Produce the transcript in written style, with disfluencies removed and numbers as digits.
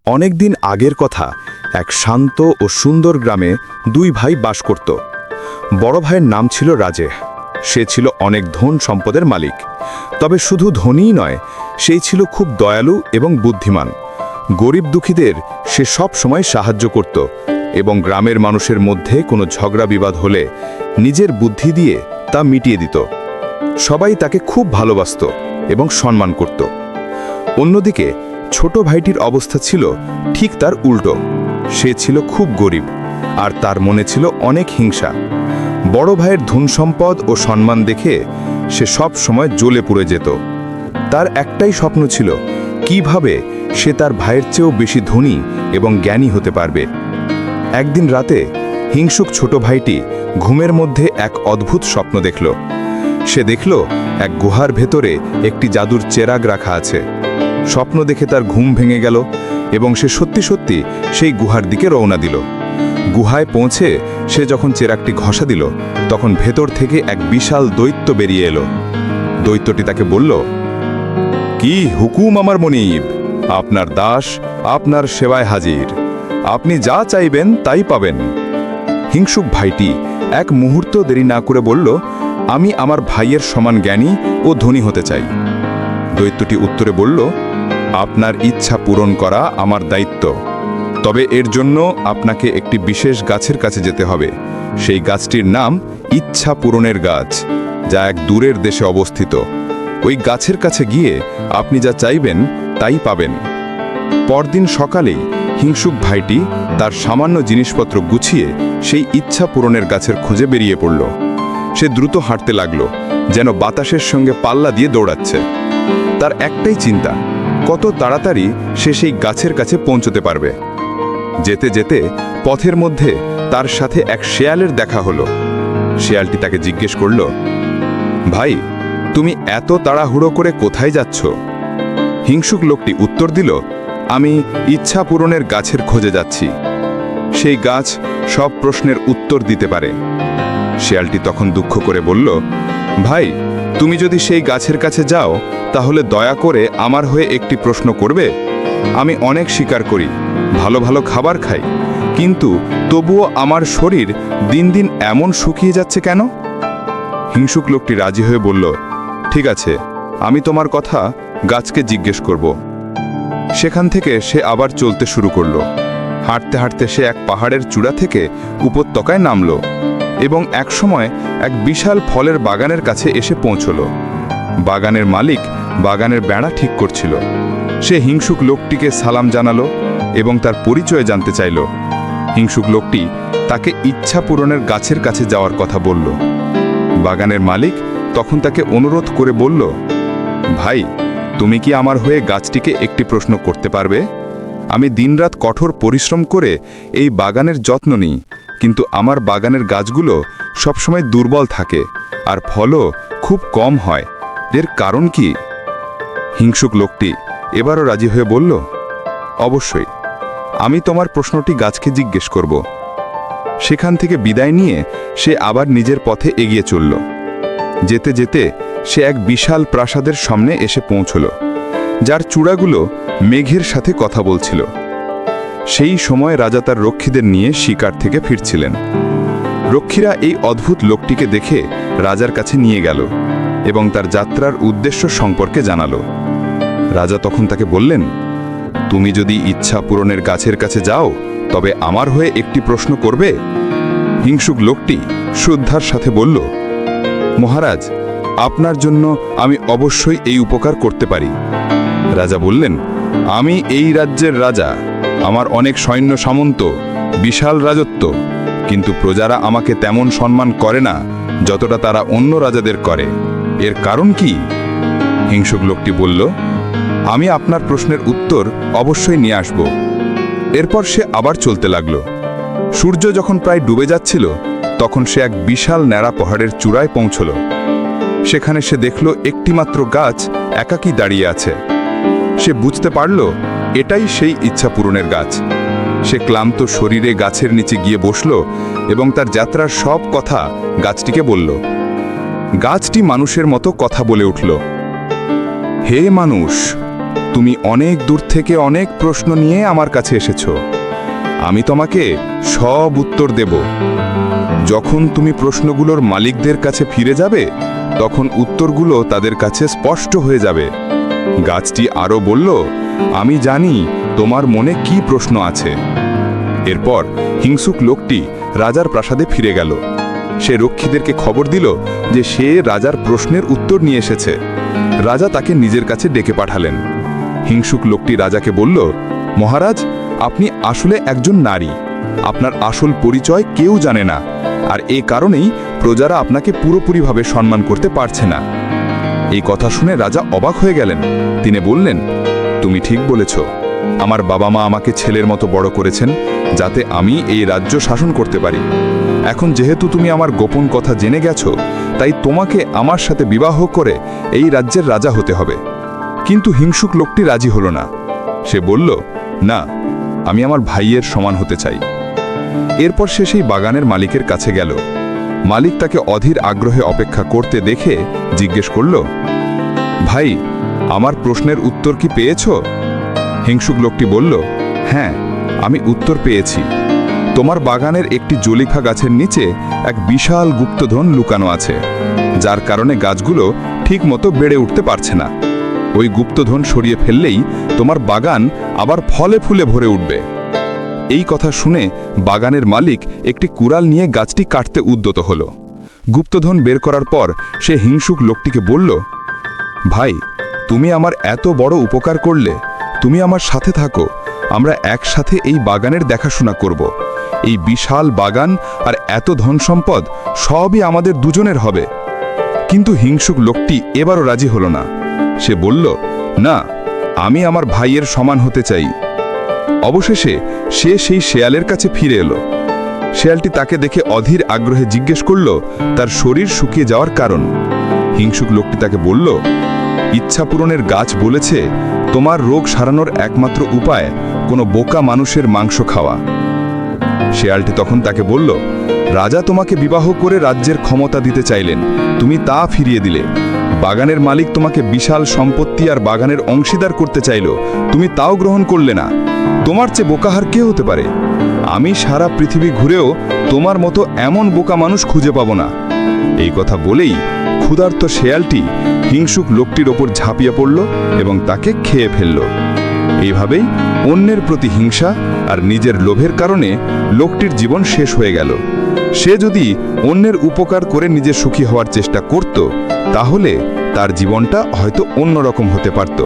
অনেক দিন আগের কথা, এক শান্ত ও সুন্দর গ্রামে দুই ভাই বাস করত। বড় ভাইয়ের নাম ছিল রাজেহ। সে ছিল অনেক ধন সম্পদের মালিক। তবে শুধু ধনীই নয়, সেই ছিল খুব দয়ালু এবং বুদ্ধিমান। গরিব দুঃখীদের সে সব সময় সাহায্য করত এবং গ্রামের মানুষের মধ্যে কোনো ঝগড়া বিবাদ হলে নিজের বুদ্ধি দিয়ে তা মিটিয়ে দিত। সবাই তাকে খুব ভালোবাসত এবং সম্মান করত। অন্যদিকে ছোট ভাইটির অবস্থা ছিল ঠিক তার উল্টো। সে ছিল খুব গরিব, আর তার মনে ছিল অনেক হিংসা। বড় ভাইয়ের ধন সম্পদ ও সম্মান দেখে সে সব সময় জ্বলে পুড়ে যেত। তার একটাই স্বপ্ন ছিল, কিভাবে সে তার ভাইয়ের চেয়েও বেশি ধনী এবং জ্ঞানী হতে পারবে। একদিন রাতে হিংসুক ছোট ভাইটি ঘুমের মধ্যে এক অদ্ভুত স্বপ্ন দেখল। সে দেখল এক গুহার ভেতরে একটি জাদুর চেরাগ রাখা আছে। স্বপ্ন দেখে তার ঘুম ভেঙে গেল এবং সে সত্যি সত্যি সেই গুহার দিকে রওনা দিল। গুহায় পৌঁছে সে যখন চেরাগটি ঘষা দিল, তখন ভেতর থেকে এক বিশাল দৈত্য বেরিয়ে এলো। দৈত্যটি তাকে বলল, কি হুকুম আমার মনিব, আপনার দাস আপনার সেবায় হাজির। আপনি যা চাইবেন তাই পাবেন। হিংসুক ভাইটি এক মুহূর্ত দেরি না করে বলল, আমি আমার ভাইয়ের সমান জ্ঞানী ও ধনী হতে চাই। দৈত্যটি উত্তরে বলল, আপনার ইচ্ছা পূরণ করা আমার দায়িত্ব। তবে এর জন্য আপনাকে একটি বিশেষ গাছের কাছে যেতে হবে। সেই গাছটির নাম ইচ্ছা পূরণের গাছ, যা এক দূরের দেশে অবস্থিত। ওই গাছের কাছে গিয়ে আপনি যা চাইবেন তাই পাবেন। পরদিন সকালেই হিংসুক ভাইটি তার সামান্য জিনিসপত্র গুছিয়ে সেই ইচ্ছা পূরণের গাছের খোঁজে বেরিয়ে পড়ল। সে দ্রুত হাঁটতে লাগল, যেন বাতাসের সঙ্গে পাল্লা দিয়ে দৌড়াচ্ছে। তার একটাই চিন্তা, কত তাড়াতাড়ি সে সেই গাছের কাছে পৌঁছতে পারবে। যেতে যেতে পথের মধ্যে তার সাথে এক শেয়ালের দেখা হলো। শেয়ালটি তাকে জিজ্ঞেস করল, ভাই, তুমি এত তাড়াহুড়ো করে কোথায় যাচ্ছ? হিংসুক লোকটি উত্তর দিল, আমি ইচ্ছা পূরণের গাছের খোঁজে যাচ্ছি। সেই গাছ সব প্রশ্নের উত্তর দিতে পারে। শেয়ালটি তখন দুঃখ করে বলল, ভাই, তুমি যদি সেই গাছের কাছে যাও, তাহলে দয়া করে আমার হয়ে একটি প্রশ্ন করবে। আমি অনেক শিকার করি, ভালো ভালো খাবার খাই, কিন্তু তবুও আমার শরীর দিন দিন এমন শুকিয়ে যাচ্ছে কেন? হিংসুক লোকটি রাজি হয়ে বলল, ঠিক আছে, আমি তোমার কথা গাছকে জিজ্ঞেস করব। সেখান থেকে সে আবার চলতে শুরু করল। হাঁটতে হাঁটতে সে এক পাহাড়ের চূড়া থেকে উপত্যকায় নামল এবং একসময় এক বিশাল ফলের বাগানের কাছে এসে পৌঁছল। বাগানের মালিক বাগানের বেড়া ঠিক করছিল। সে হিংসুক লোকটিকে সালাম জানালো এবং তার পরিচয় জানতে চাইল। হিংসুক লোকটি তাকে ইচ্ছা পূরণের গাছের কাছে যাওয়ার কথা বলল। বাগানের মালিক তখন তাকে অনুরোধ করে বলল, ভাই, তুমি কি আমার হয়ে গাছটিকে একটি প্রশ্ন করতে পারবে? আমি দিনরাত কঠোর পরিশ্রম করে এই বাগানের যত্ন নিই, কিন্তু আমার বাগানের গাছগুলো সবসময় দুর্বল থাকে আর ফলও খুব কম হয়। এর কারণ কি? হিংসুক লোকটি এবারও রাজি হয়ে বলল, অবশ্যই, আমি তোমার প্রশ্নটি গাছকে জিজ্ঞেস করব। সেখান থেকে বিদায় নিয়ে সে আবার নিজের পথে এগিয়ে চলল। যেতে যেতে সে এক বিশাল প্রাসাদের সামনে এসে পৌঁছল, যার চূড়াগুলো মেঘের সাথে কথা বলছিল। সেই সময় রাজা তার রক্ষীদের নিয়ে শিকার থেকে ফিরছিলেন। রক্ষীরা এই অদ্ভুত লোকটিকে দেখে রাজার কাছে নিয়ে গেল এবং তার যাত্রার উদ্দেশ্য সম্পর্কে জানালো। রাজা তখন তাকে বললেন, তুমি যদি ইচ্ছা পূরণের গাছের কাছে যাও, তবে আমার হয়ে একটি প্রশ্ন করবে? হিংসুক লোকটি শ্রদ্ধার সাথে বলল, মহারাজ, আপনার জন্য আমি অবশ্যই এই উপকার করতে পারি। রাজা বললেন, আমি এই রাজ্যের রাজা, আমার অনেক সৈন্য সামন্ত, বিশাল রাজত্ব, কিন্তু প্রজারা আমাকে তেমন সম্মান করে না যতটা তারা অন্য রাজাদের করে। এর কারণ কি? হিংসুক লোকটি বলল, আমি আপনার প্রশ্নের উত্তর অবশ্যই নিয়ে আসব। এরপর সে আবার চলতে লাগল। সূর্য যখন প্রায় ডুবে যাচ্ছিল, তখন সে এক বিশাল ন্যাড়া পাহাড়ের চূড়ায় পৌঁছল। সেখানে সে দেখল একটিমাত্র গাছ একাকী দাঁড়িয়ে আছে। সে বুঝতে পারল এটাই সেই ইচ্ছা পূরণের গাছ। সে ক্লান্ত শরীরে গাছের নিচে গিয়ে বসল এবং তার যাত্রার সব কথা গাছটিকে বলল। গাছটি মানুষের মতো কথা বলে উঠল, হে মানুষ, তুমি অনেক দূর থেকে অনেক প্রশ্ন নিয়ে আমার কাছে এসেছো। আমি তোমাকে সব উত্তর দেব। যখন তুমি প্রশ্নগুলোর মালিকদের কাছে ফিরে যাবে, তখন উত্তরগুলো তাদের কাছে স্পষ্ট হয়ে যাবে। গাছটি আরও বলল, আমি জানি তোমার মনে কি প্রশ্ন আছে। এরপর হিংসুক লোকটি রাজার প্রাসাদে ফিরে গেল। সে রক্ষীদেরকে খবর দিল যে সে রাজার প্রশ্নের উত্তর নিয়ে এসেছে। রাজা তাকে নিজের কাছে ডেকে পাঠালেন। হিংসুক লোকটি রাজাকে বলল, মহারাজ, আপনি আসলে একজন নারী। আপনার আসল পরিচয় কেউ জানে না, আর এই কারণেই প্রজারা আপনাকে পুরোপুরিভাবে সম্মান করতে পারছে না। এই কথা শুনে রাজা অবাক হয়ে গেলেন। তিনি বললেন, তুমি ঠিক বলেছ। আমার বাবা মা আমাকে ছেলের মতো বড় করেছেন, যাতে আমি এই রাজ্য শাসন করতে পারি। এখন যেহেতু তুমি আমার গোপন কথা জেনে গেছো, তাই তোমাকে আমার সাথে বিবাহ করে এই রাজ্যের রাজা হতে হবে। কিন্তু হিংসুক লোকটি রাজি হলো না। সে বলল, না, আমি আমার ভাইয়ের সমান হতে চাই। এরপর সে সেই বাগানের মালিকের কাছে গেল। মালিক তাকে অধীর আগ্রহে অপেক্ষা করতে দেখে জিজ্ঞেস করল, ভাই, আমার প্রশ্নের উত্তর কি পেয়েছ? হিংসুক লোকটি বলল, হ্যাঁ, আমি উত্তর পেয়েছি। তোমার বাগানের একটি জলিফা গাছের নিচে এক বিশাল গুপ্তধন লুকানো আছে, যার কারণে গাছগুলো ঠিকমতো বেড়ে উঠতে পারছে না। ওই গুপ্তধন সরিয়ে ফেললেই তোমার বাগান আবার ফলে ফুলে ভরে উঠবে। এই কথা শুনে বাগানের মালিক একটি কুড়াল নিয়ে গাছটি কাটতে উদ্যত হল। গুপ্তধন বের করার পর সে হিংসুক লোকটিকে বলল, ভাই, তুমি আমার এত বড় উপকার করলে। তুমি আমার সাথে থাকো, আমরা একসাথে এই বাগানের দেখাশোনা করব। এই বিশাল বাগান আর এত ধন সম্পদ সবই আমাদের দুজনের হবে। কিন্তু হিংসুক লোকটি এবারও রাজি হলো না। সে বলল, না, আমি আমার ভাইয়ের সমান হতে চাই। অবশেষে সে সেই শেয়ালের কাছে ফিরে এলো। শেয়ালটি তাকে দেখে অধীর আগ্রহে জিজ্ঞেস করল তার শরীর শুকিয়ে যাওয়ার কারণ। হিংসুক লোকটি তাকে বলল, ইচ্ছা পূরণের গাছ বলেছে তোমার রোগ সারানোর একমাত্র উপায় কোনো বোকা মানুষের মাংস খাওয়া। শেয়ালটি তখন তাকে বলল, রাজা তোমাকে বিবাহ করে রাজ্যের ক্ষমতা দিতে চাইলেন, তুমি তা ফিরিয়ে দিলে। বাগানের মালিক তোমাকে বিশাল সম্পত্তি আর বাগানের অংশীদার করতে চাইল, তুমি তাও গ্রহণ করলে না। তোমার চেয়ে বোকাহার কে হতে পারে? আমি সারা পৃথিবী ঘুরেও তোমার মতো এমন বোকা মানুষ খুঁজে পাব না। এই কথা বলেই ক্ষুধার্ত শেয়ালটি হিংসুক লোকটির ওপর ঝাঁপিয়ে পড়ল এবং তাকে খেয়ে ফেলল। এইভাবেই অন্যের প্রতি হিংসা আর নিজের লোভের কারণে লোকটির জীবন শেষ হয়ে গেল। সে যদি অন্যের উপকার করে নিজে সুখী হওয়ার চেষ্টা করত, তাহলে তার জীবনটা হয়তো অন্যরকম হতে পারত।